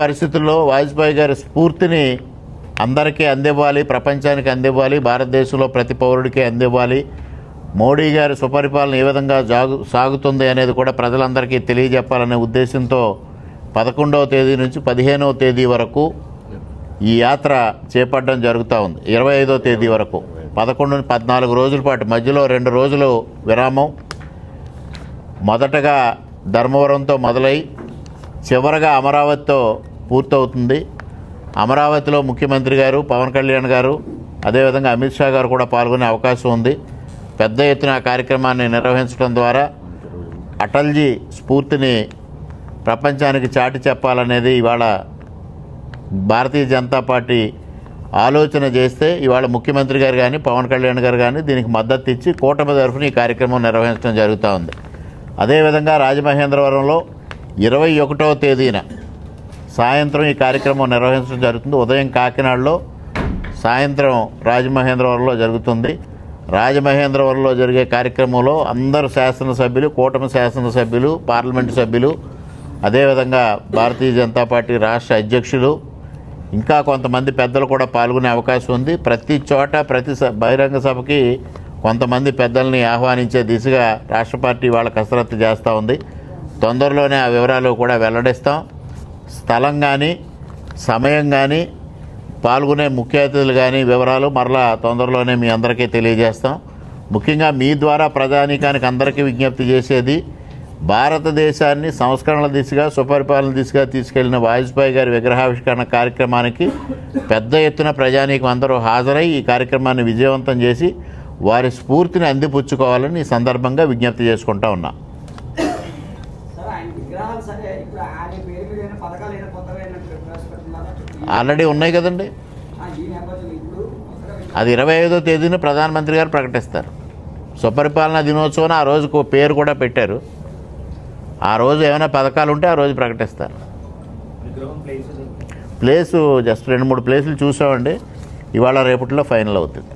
పరిస్థితుల్లో వాజ్పేయి గారి స్ఫూర్తిని అందరికీ అందివ్వాలి, ప్రపంచానికి అందివ్వాలి, భారతదేశంలో ప్రతి పౌరుడికి అందివ్వాలి. మోడీ గారి సుపరిపాలన ఏ విధంగా సాగుతుంది అనేది కూడా ప్రజలందరికీ తెలియజెప్పాలనే ఉద్దేశంతో 11వ తేదీ నుంచి 15వ తేదీ వరకు ఈ యాత్ర చేపట్టడం జరుగుతూ ఉంది. 25వ తేదీ వరకు 14 రోజుల పాటు, మధ్యలో 2 రోజులు విరామం. మొదటగా ధర్మవరంతో మొదలై చివరగా అమరావతితో పూర్తవుతుంది. అమరావతిలో ముఖ్యమంత్రి గారు, పవన్ కళ్యాణ్ గారు, అదేవిధంగా అమిత్ షా గారు కూడా పాల్గొనే అవకాశం ఉంది. పెద్ద ఎత్తున కార్యక్రమాన్ని నిర్వహించడం ద్వారా అటల్జీ స్ఫూర్తిని ప్రపంచానికి చాటి చెప్పాలనేది ఇవాళ భారతీయ జనతా పార్టీ ఆలోచన చేస్తే, ఇవాళ ముఖ్యమంత్రి గారు కానీ పవన్ కళ్యాణ్ గారు కానీ దీనికి మద్దతు ఇచ్చి కూటమి తరఫున ఈ కార్యక్రమం నిర్వహించడం జరుగుతూ ఉంది. అదేవిధంగా రాజమహేంద్రవరంలో 21వ తేదీన సాయంత్రం ఈ కార్యక్రమం నిర్వహించడం జరుగుతుంది. ఉదయం కాకినాడలో, సాయంత్రం రాజమహేంద్రవరంలో జరుగుతుంది. రాజమహేంద్రవరంలో జరిగే కార్యక్రమంలో అందరు శాసనసభ్యులు, కూటమి శాసనసభ్యులు, పార్లమెంటు సభ్యులు, అదేవిధంగా భారతీయ జనతా పార్టీ రాష్ట్ర అధ్యక్షులు, ఇంకా కొంతమంది పెద్దలు కూడా పాల్గొనే అవకాశం ఉంది. ప్రతి చోట ప్రతి బహిరంగ సభకి కొంతమంది పెద్దల్ని ఆహ్వానించే దిశగా రాష్ట్ర పార్టీ వాళ్ళ కసరత్తు చేస్తూ ఉంది. తొందరలోనే ఆ వివరాలు కూడా వెల్లడిస్తాం. స్థలం కానీ, సమయం కానీ, పాల్గొనే ముఖ్య అతిథులు కానీ వివరాలు మరలా తొందరలోనే మీ అందరికీ తెలియజేస్తాం. ముఖ్యంగా మీ ద్వారా ప్రజానీకానికి అందరికీ విజ్ఞప్తి చేసేది, భారతదేశాన్ని సంస్కరణల దిశగా, సుపరిపాలన దిశగా తీసుకెళ్లిన వాజ్పేయి గారి విగ్రహావిష్కరణ కార్యక్రమానికి పెద్ద ఎత్తున ప్రజానీకం అందరూ హాజరై ఈ కార్యక్రమాన్ని విజయవంతం చేసి వారి స్ఫూర్తిని అందిపుచ్చుకోవాలని ఈ సందర్భంగా విజ్ఞప్తి చేసుకుంటా ఉన్నాం. ఆల్రెడీ ఉన్నాయి కదండి. అది 25వ తేదీన ప్రధానమంత్రి గారు ప్రకటిస్తారు. సుపరిపాలన దినోత్సవం ఆ రోజుకు పేరు కూడా పెట్టారు. ఆ రోజు ఏమైనా పథకాలు ఉంటే ఆ రోజు ప్రకటిస్తారు. ప్లేసు జస్ట్ 2-3 ప్లేసులు చూసామండి. ఇవాళ రేపట్లో ఫైనల్ అవుతుంది.